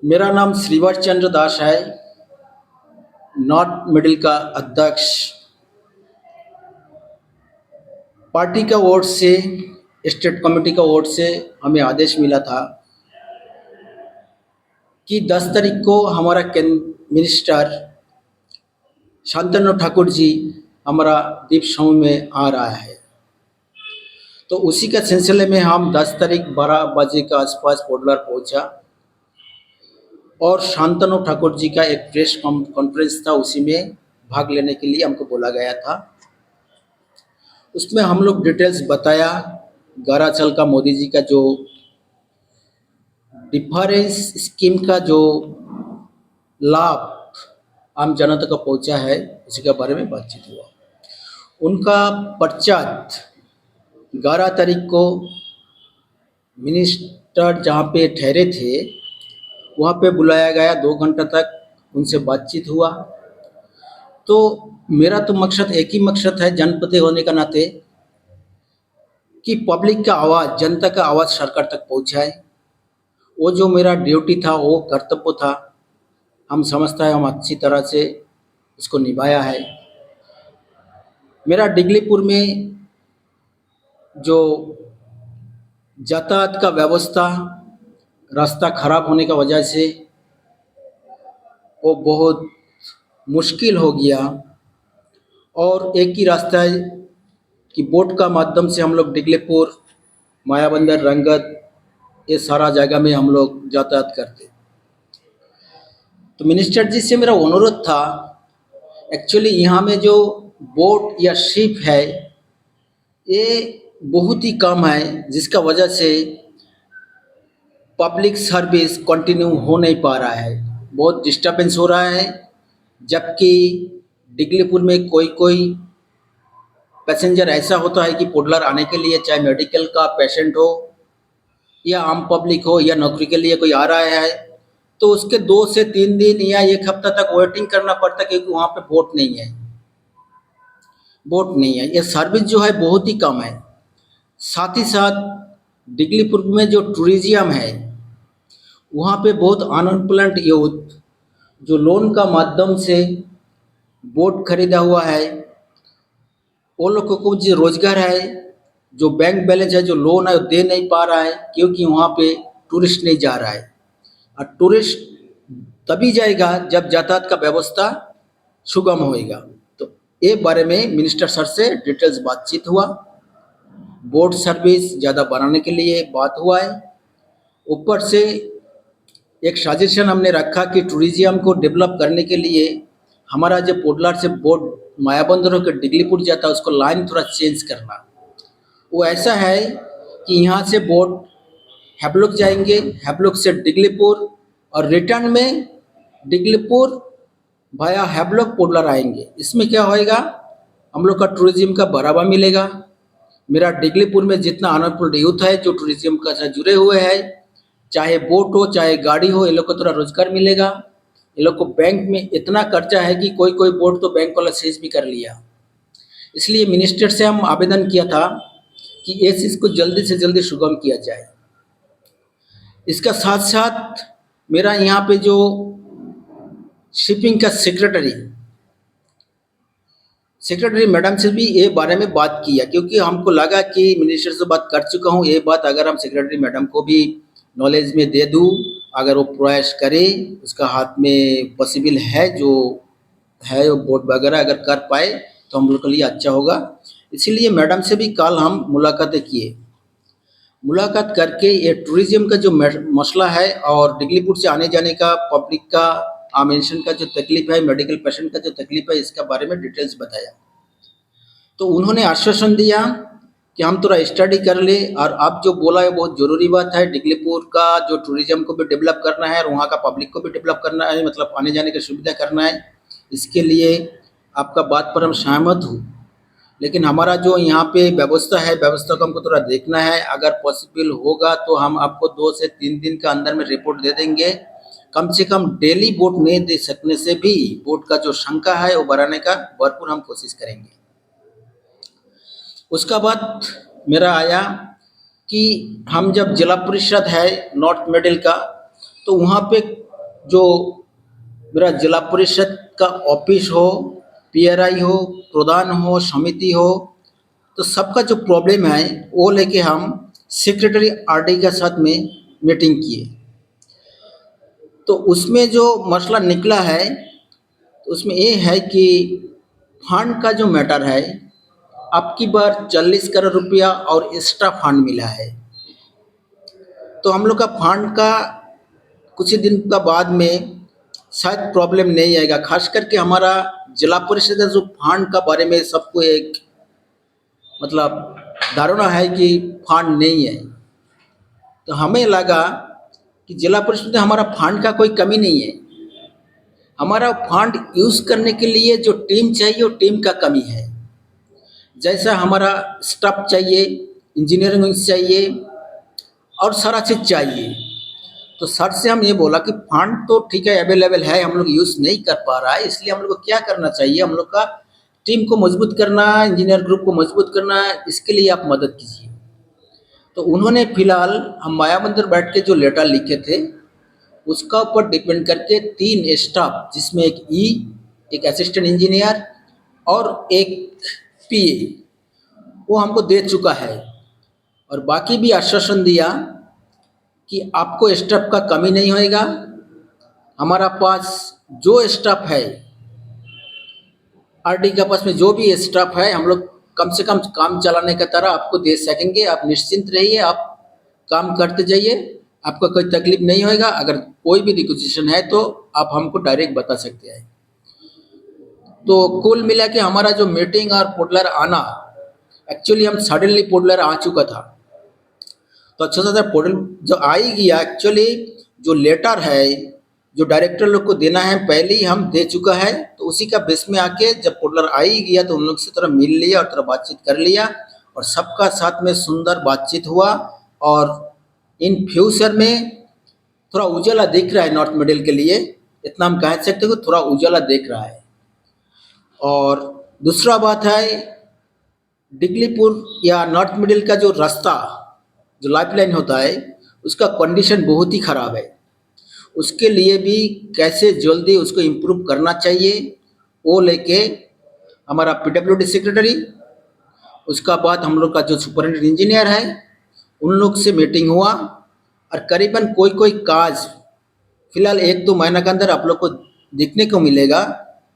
मेरा नाम श्रीवास चंद्र दास है। नॉर्थ मिडिल का अध्यक्ष। पार्टी का ओर से, स्टेट कमेटी का ओर से हमें आदेश मिला था कि 10 तारीख को हमारा मिनिस्टर शांतनु ठाकुर जी हमारा दीप समूह में आ रहा है। तो उसी के सिलसिले में हम 10 तारीख 12 बजे के आसपास पोडलर पहुंचा और शांतनु ठाकुर जी का एक प्रेस कॉन्फ्रेंस था, उसी में भाग लेने के लिए हमको बोला गया था। उसमें हम लोग डिटेल्स बताया गौराचल का मोदी जी का जो डिफरेंस स्कीम का जो लाभ आम जनता को पहुंचा है, उसी के बारे में बातचीत हुआ। उनका पश्चात 11 तारीख को मिनिस्टर जहाँ पे ठहरे थे वहाँ पे बुलाया गया। 2 घंटा तक उनसे बातचीत हुआ। तो मेरा तो मकसद एक ही मकसद है जनप्रतिनिधि होने का नाते कि पब्लिक का आवाज़, जनता का आवाज़ सरकार तक पहुँचाए। वो जो मेरा ड्यूटी था, वो कर्तव्य था, हम समझता है हम अच्छी तरह से उसको निभाया है। मेरा डिगलीपुर में जो यातायात का व्यवस्था, रास्ता खराब होने का वजह से वो बहुत मुश्किल हो गया और एक ही रास्ता है कि बोट का माध्यम से हम लोग डिगलीपुर, मायाबंदर, रंगत, ये सारा जगह में हम लोग यातायात करते। तो मिनिस्टर जी से मेरा अनुरोध था, एक्चुअली यहाँ में जो बोट या शिप है ये बहुत ही कम है, जिसका वजह से पब्लिक सर्विस कंटिन्यू हो नहीं पा रहा है, बहुत डिस्टर्बेंस हो रहा है। जबकि डिगलीपुर में कोई कोई पैसेंजर ऐसा होता है कि पोडलर आने के लिए, चाहे मेडिकल का पेशेंट हो या आम पब्लिक हो या नौकरी के लिए कोई आ रहा है, तो उसके 2 से 3 दिन या 1 हफ्ता तक वेटिंग करना पड़ता है क्योंकि वहाँ पे बोट नहीं है। बोट नहीं है, ये सर्विस जो है बहुत ही कम है। साथ ही साथ डिगलीपुर में जो टूरिज्म है वहाँ पे बहुत अनएम्प्लॉयड यूथ जो लोन का माध्यम से बोट खरीदा हुआ है, वो लोग को कुछ रोजगार है, जो बैंक बैलेंस है, जो लोन है वो दे नहीं पा रहा है क्योंकि वहाँ पे टूरिस्ट नहीं जा रहा है। और टूरिस्ट तभी जाएगा जब यातायात का व्यवस्था सुगम होएगा। तो ये बारे में मिनिस्टर सर से डिटेल्स बातचीत हुआ। बोट सर्विस ज़्यादा बढ़ाने के लिए बात हुआ है। ऊपर से एक सजेशन हमने रखा कि टूरिज्म को डेवलप करने के लिए हमारा जो पोडलर से बोट मायाबंदर होकर डिगलीपुर जाता है उसको लाइन थोड़ा चेंज करना। वो ऐसा है कि यहाँ से बोट हैब्लॉक जाएंगे, हैब्लॉक से डिगलीपुर और रिटर्न में डिगलीपुर भाया हैब्लॉक पोडलर आएंगे। इसमें क्या होएगा, हम लोग का टूरिज्म का बढ़ावा मिलेगा। मेरा डिगलीपुर में जितना अनएम्प्लॉयड यूथ है जो टूरिज्म का साथ जुड़े हुए हैं, चाहे बोट हो चाहे गाड़ी हो, ये लोग को थोड़ा रोजगार मिलेगा। ये लोग को बैंक में इतना कर्जा है कि कोई कोई बोट तो बैंक वाला सीज भी कर लिया। इसलिए मिनिस्टर से हम आवेदन किया था कि इस चीज़ को जल्दी से जल्दी सुगम किया जाए। इसका साथ साथ मेरा यहाँ पे जो शिपिंग का सेक्रेटरी मैडम से भी ये बारे में बात किया, क्योंकि हमको लगा कि मिनिस्टर से बात कर चुका हूँ, ये बात अगर हम सेक्रेटरी मैडम को भी नॉलेज में दे दूँ, अगर वो प्रयास करे, उसका हाथ में पॉसिबल है, जो है वो बोट वगैरह अगर कर पाए तो हम लोग के लिए अच्छा होगा। इसीलिए मैडम से भी कल हम मुलाकातें किए। मुलाकात करके ये टूरिज्म का जो मसला है और डिगलीपुर से आने जाने का, पब्लिक का, आम इंसान का जो तकलीफ है, मेडिकल पेशेंट का जो तकलीफ है, इसका बारे में डिटेल्स बताया। तो उन्होंने आश्वासन दिया कि हम थोड़ा स्टडी कर ले, और अब जो बोला है बहुत ज़रूरी बात है। डिगलीपुर का जो टूरिज्म को भी डेवलप करना है और वहाँ का पब्लिक को भी डेवलप करना है, मतलब आने जाने की सुविधा करना है। इसके लिए आपका बात पर हम सहमत हूँ, लेकिन हमारा जो यहाँ पे व्यवस्था है, व्यवस्था को हमको थोड़ा देखना है। अगर पॉसिबल होगा तो हम आपको 2 से 3 दिन के अंदर में रिपोर्ट दे देंगे। कम से कम डेली बोट नहीं दे सकने से भी बोट का जो संख्या है वो बढ़ाने का भरपूर हम कोशिश करेंगे। उसका बाद मेरा आया कि हम जब जिला परिषद है नॉर्थ मिडिल का, तो वहाँ पे जो मेरा जिला परिषद का ऑफिस हो, पीआरआई हो, प्रधान हो, समिति हो, तो सबका जो प्रॉब्लम है वो लेके हम सेक्रेटरी आरडी के साथ में मीटिंग किए। तो उसमें जो मसला निकला है, तो उसमें ये है कि फंड का जो मैटर है, अब की बार 40 करोड़ रुपया और एक्स्ट्रा फंड मिला है। तो हम लोग का फंड का कुछ ही दिन का बाद में शायद प्रॉब्लम नहीं आएगा। खास करके हमारा जिला परिषद का जो फंड का बारे में सबको एक मतलब धारणा है कि फंड नहीं है। तो हमें लगा कि जिला परिषद में हमारा फंड का कोई कमी नहीं है, हमारा फंड यूज़ करने के लिए जो टीम चाहिए वो टीम का कमी है। जैसा हमारा स्टाफ चाहिए, इंजीनियरिंग चाहिए और सारा चीज़ चाहिए। तो सर से हम ये बोला कि फंड तो ठीक है अवेलेबल है, हम लोग यूज़ नहीं कर पा रहा है, इसलिए हम लोग को क्या करना चाहिए, हम लोग का टीम को मजबूत करना है, इंजीनियर ग्रुप को मजबूत करना है, इसके लिए आप मदद कीजिए। तो उन्होंने फिलहाल हम माया मंदिर बैठ के जो लेटर लिखे थे उसका ऊपर डिपेंड करके 3 स्टाफ, जिसमें एक एक असिस्टेंट इंजीनियर और एक पीए, वो हमको दे चुका है। और बाकी भी आश्वासन दिया कि आपको स्टाफ का कमी नहीं होएगा, हमारा पास जो स्टाफ है, आरडी के पास में जो भी स्टाफ है, हम लोग कम से कम काम चलाने का तरह आपको दे सकेंगे। आप निश्चिंत रहिए, आप काम करते जाइए, आपका कोई तकलीफ नहीं होएगा। अगर कोई भी रिक्वेजिशन है तो आप हमको डायरेक्ट बता सकते हैं। तो कुल मिला के हमारा जो मीटिंग और पोडलर आना, एक्चुअली हम सडनली पोडलर आ चुका था, तो अच्छा सा पोर्टल जो आ ही गया। एक्चुअली जो लेटर है जो डायरेक्टर लोग को देना है पहले ही हम दे चुका है, तो उसी का बेस में आके जब पोर्टलर आ ही गया तो उन लोग से थोड़ा मिल लिया और थोड़ा बातचीत कर लिया और सबका साथ में सुंदर बातचीत हुआ। और इन फ्यूचर में थोड़ा उजाला दिख रहा है नॉर्थ मिडिल के लिए, इतना हम कह सकते हो, थोड़ा उजाला दिख रहा है। और दूसरा बात है, डिगलीपुर या नॉर्थ मिडिल का जो रास्ता, जो लाइफलाइन होता है, उसका कंडीशन बहुत ही ख़राब है। उसके लिए भी कैसे जल्दी उसको इम्प्रूव करना चाहिए, वो लेके हमारा पीडब्ल्यूडी सेक्रेटरी, उसका बाद हम लोग का जो सुपरिटेंडेंट इंजीनियर है, उन लोग से मीटिंग हुआ। और करीबन कोई कोई काज फिलहाल 1-2 महीना के अंदर आप लोग को देखने को मिलेगा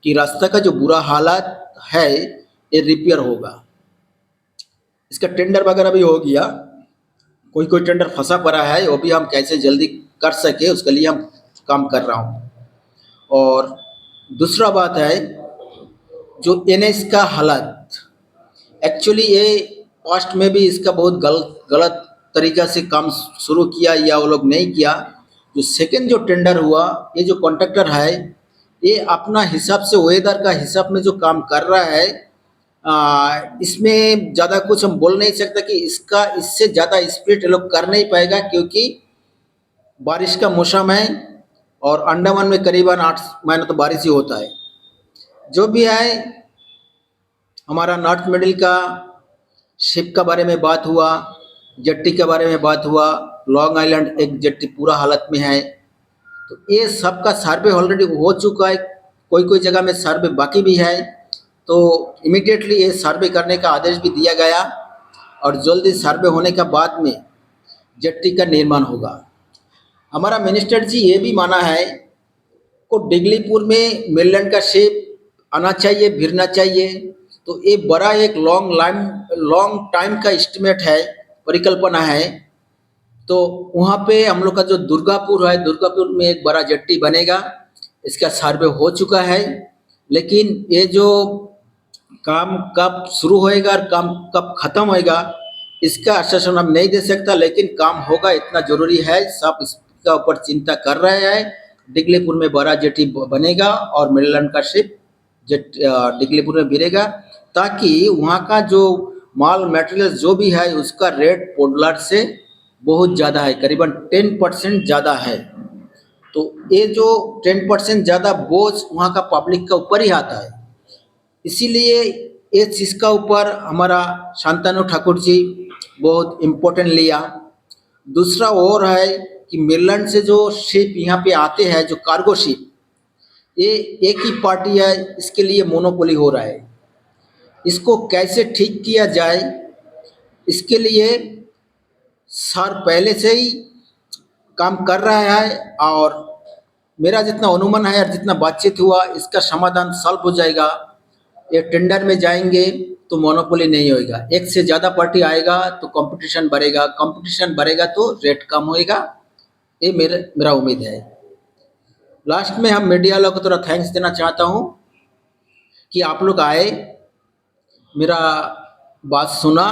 कि रास्ता का जो बुरा हालत है ये रिपेयर होगा। इसका टेंडर वगैरह भी हो गया, कोई कोई टेंडर फंसा पड़ा है, वो भी हम कैसे जल्दी कर सके उसके लिए हम काम कर रहा हूँ। और दूसरा बात है जो एनएच का हालत, एक्चुअली ये पास्ट में भी इसका बहुत गलत तरीक़ा से काम शुरू किया या वो लोग नहीं किया। जो सेकंड जो टेंडर हुआ, ये जो कॉन्ट्रैक्टर है ये अपना हिसाब से वेदर का हिसाब में जो काम कर रहा है, इसमें ज़्यादा कुछ हम बोल नहीं सकते कि इससे ज़्यादा स्पीड ये लोग कर नहीं पाएगा, क्योंकि बारिश का मौसम है और अंडमान में करीबन 8 महीना तो बारिश ही होता है। जो भी है, हमारा नॉर्थ मिडिल का शिप का बारे में बात हुआ, जेट्टी के बारे में बात हुआ, लॉन्ग आइलैंड एक जेट्टी पूरा हालत में है, तो ये सब का सर्वे ऑलरेडी हो चुका है, कोई कोई जगह में सर्वे बाकी भी है। तो इमीडिएटली ये सर्वे करने का आदेश भी दिया गया और जल्दी सर्वे होने के बाद में जेट्टी का निर्माण होगा। हमारा मिनिस्टर जी ये भी माना है को डिगलीपुर में मेनलैंड का शिप आना चाहिए, भिरना चाहिए। तो ये बड़ा एक लॉन्ग टाइम का एस्टिमेट है, परिकल्पना है। तो वहाँ पे हम लोग का जो दुर्गापुर है, दुर्गापुर में एक बड़ा जेट्टी बनेगा, इसका सर्वे हो चुका है। लेकिन ये जो काम कब शुरू होएगा और काम कब ख़त्म होएगा इसका आश्वासन हम नहीं दे सकता, लेकिन काम होगा इतना ज़रूरी है। सब इसका ऊपर चिंता कर रहे हैं। डिगलीपुर में बड़ा जेट्टी बनेगा और मेनलैंड का शिप डिगलीपुर में भिड़ेगा, ताकि वहाँ का जो माल मटेरियल जो भी है उसका रेट पोडलर से बहुत ज़्यादा है, करीबन 10% ज़्यादा है। तो ये जो 10% ज़्यादा बोझ वहाँ का पब्लिक का ऊपर ही आता है, इसीलिए ये चीज़ का ऊपर हमारा शांतनु ठाकुर जी बहुत इम्पोर्टेंट लिया। दूसरा और है कि मेरलैंड से जो शिप यहाँ पे आते हैं, जो कार्गो शिप, ये एक ही पार्टी है, इसके लिए मोनोपोली हो रहा है। इसको कैसे ठीक किया जाए, इसके लिए सर पहले से ही काम कर रहा है, और मेरा जितना अनुमान है और जितना बातचीत हुआ, इसका समाधान सॉल्व हो जाएगा। ये टेंडर में जाएंगे तो मोनोपोली नहीं होएगा, एक से ज़्यादा पार्टी आएगा तो कंपटीशन बढ़ेगा, कंपटीशन बढ़ेगा तो रेट कम होएगा। ये मेरा उम्मीद है। लास्ट में हम मीडिया वालों को थोड़ा थैंक्स देना चाहता हूँ कि आप लोग आए, मेरा बात सुना।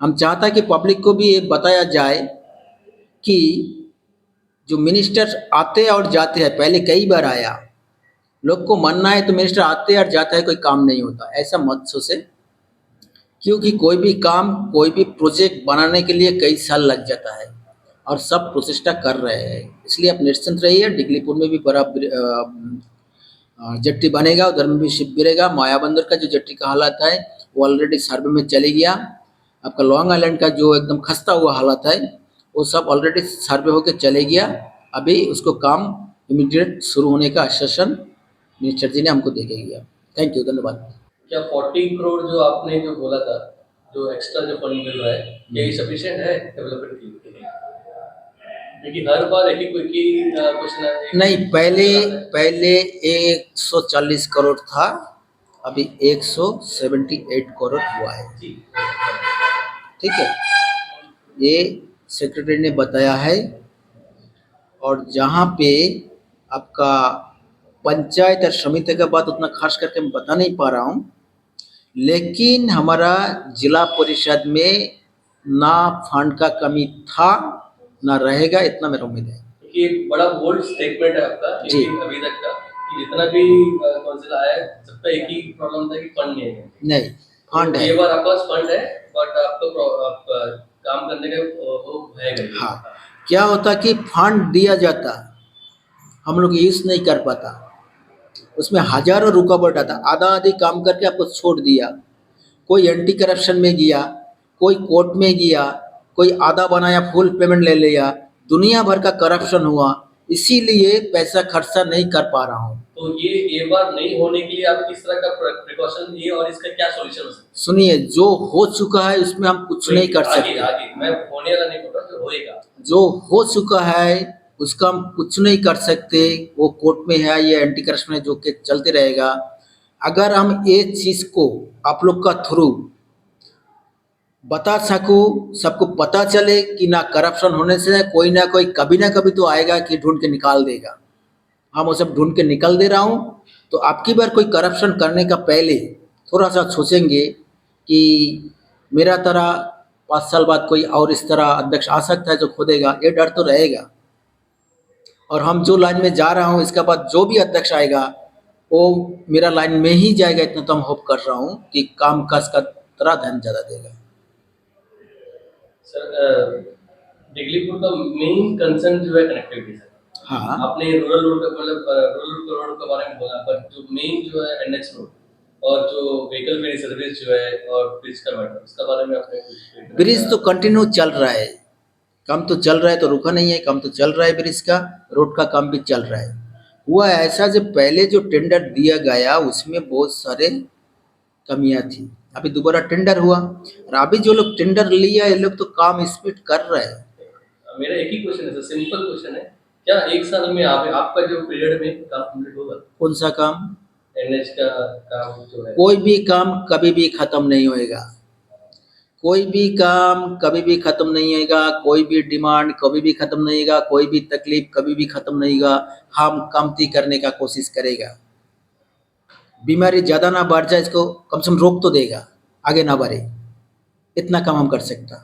हम चाहता कि पब्लिक को भी ये बताया जाए कि जो मिनिस्टर आते और जाते हैं, पहले कई बार आया, लोग को मानना है तो मिनिस्टर आते और जाता है, कोई काम नहीं होता, ऐसा मत सोचे। क्योंकि कोई भी काम, कोई भी प्रोजेक्ट बनाने के लिए कई साल लग जाता है, और सब प्रचेष्टा कर रहे हैं। इसलिए आप निश्चिंत रहिए, डिगलीपुर में भी बड़ा जेट्टी बनेगा, उधर में भी शिप गिरेगा। मायाबंदर का जो जेट्टी का हालत है वो ऑलरेडी सर्वे में चले गया। आपका लॉन्ग आइलैंड का जो एकदम खस्ता हुआ हालत है वो सब ऑलरेडी सर्वे होकर चले गया। अभी उसको काम इमीडिएट शुरू होने का आश्वासन मिनिस्टर जी ने हमको दे के गया। थैंक यू, धन्यवाद। क्या 40 करोड़ जो आपने जो बोला था, जो एक्स्ट्रा जो फंड मिल रहा है, ये सफिशिएंट है डेवलपमेंट के लिए? क्योंकि हर बार एक ही क्वेश्चन है। नहीं, पहले 140 करोड़ था, अभी 178 करोड़ हुआ है। ठीक है, ये सेक्रेटरी ने बताया है। और जहाँ पे आपका पंचायत और समिति का बात उतना खास करके मैं बता नहीं पा रहा हूँ, लेकिन हमारा जिला परिषद में ना फंड का कमी था ना रहेगा, इतना मेरा उम्मीद है। ये एक बड़ा बोल्ड स्टेटमेंट है आपका जी। अभी तक का, कि जितना भी काउंसिल आया है, सबका एक ही प्रॉब्लम था कि फंड नहीं है। नहीं, फंड है। ये बार आपके पास फंड है, बट आपको आप काम करने का वो है नहीं। हाँ, क्या होता कि फंड दिया जाता, हम लोग यूज नहीं कर पाता, उसमें हजारों रुकावट आता, आधा आधी काम करके आपको छोड़ दिया। कोई एंटी करप्शन में गया, कोई कोर्ट में गया, कोई आधा बनाया फुल पेमेंट ले लिया, दुनिया भर का करप्शन हुआ, इसीलिए पैसा खर्चा नहीं कर पा रहा हूँ। तो ये बार नहीं होने के लिए आप किस तरह का प्रिकॉशन लिए और इसका क्या सॉल्यूशन हो सकता है? सुनिए, जो हो चुका है उसमें हम कुछ नहीं कर सकते। आगे मैं होने वाला नहीं बोल रहा, जो होएगा, जो हो चुका है उसका हम कुछ नहीं कर सकते, वो कोर्ट में है, ये एंटी करप्शन है जो कि चलते रहेगा। अगर हम ये चीज़ को आप लोग का थ्रू बता सकूँ, सबको पता चले कि ना करप्शन होने से कोई ना कोई कभी ना कभी तो आएगा कि ढूंढ के निकाल देगा। हम वो सब ढूंढ के निकाल दे रहा हूँ, तो आपकी बार कोई करप्शन करने का पहले थोड़ा सा सोचेंगे कि मेरा तरह 5 साल बाद कोई और इस तरह अध्यक्ष आ सकता है जो खोदेगा, ये डर तो रहेगा। और हम जो लाइन में जा रहा हूँ, इसके बाद जो भी अध्यक्ष आएगा वो मेरा लाइन में ही जाएगा, इतना तो हम होप कर रहा हूँ कि काम काज का तरह ध्यान ज़्यादा देगा। सर, दिगलीपुर का मेन कंसर्न जो है कनेक्टिविटी सर। हाँ, आपने रूरल रोड का मतलब रूरल रोड के बारे में बोला, बट जो मेन जो है एनएच रोड और जो व्हीकल फ्री सर्विस जो है और ब्रिज का मैटर, उसका बारे में आपने कुछ? ब्रिज तो कंटिन्यू चल रहा है, काम तो चल रहा है, तो रुका नहीं है, काम तो चल रहा है। ब्रिज का, रोड का काम भी चल रहा है। हुआ ऐसा, जब पहले जो टेंडर दिया गया उसमें बहुत सारे कमियां थी, अभी दोबारा टेंडर हुआ और अभी जो लोग टेंडर लिया ये लोग तो काम स्पीड कर रहे हैं। मेरा एक ही क्वेश्चन है सर, सिंपल क्वेश्चन है, क्या एक साल में आपका जो पीरियड में काम कंप्लीट होगा? कौन सा काम? एनएच का काम जो है। कोई भी काम कभी भी खत्म नहीं होएगा, कोई भी काम कभी भी खत्म नहीं होएगा, कोई भी डिमांड कभी भी खत्म नहीं होगा, कोई भी तकलीफ कभी भी खत्म नहीं होगा। हम कमती करने का कोशिश करेगा, बीमारी ज़्यादा ना बढ़ जाए, इसको कम से कम रोक तो देगा, आगे ना बढ़े, इतना काम हम कर सकता।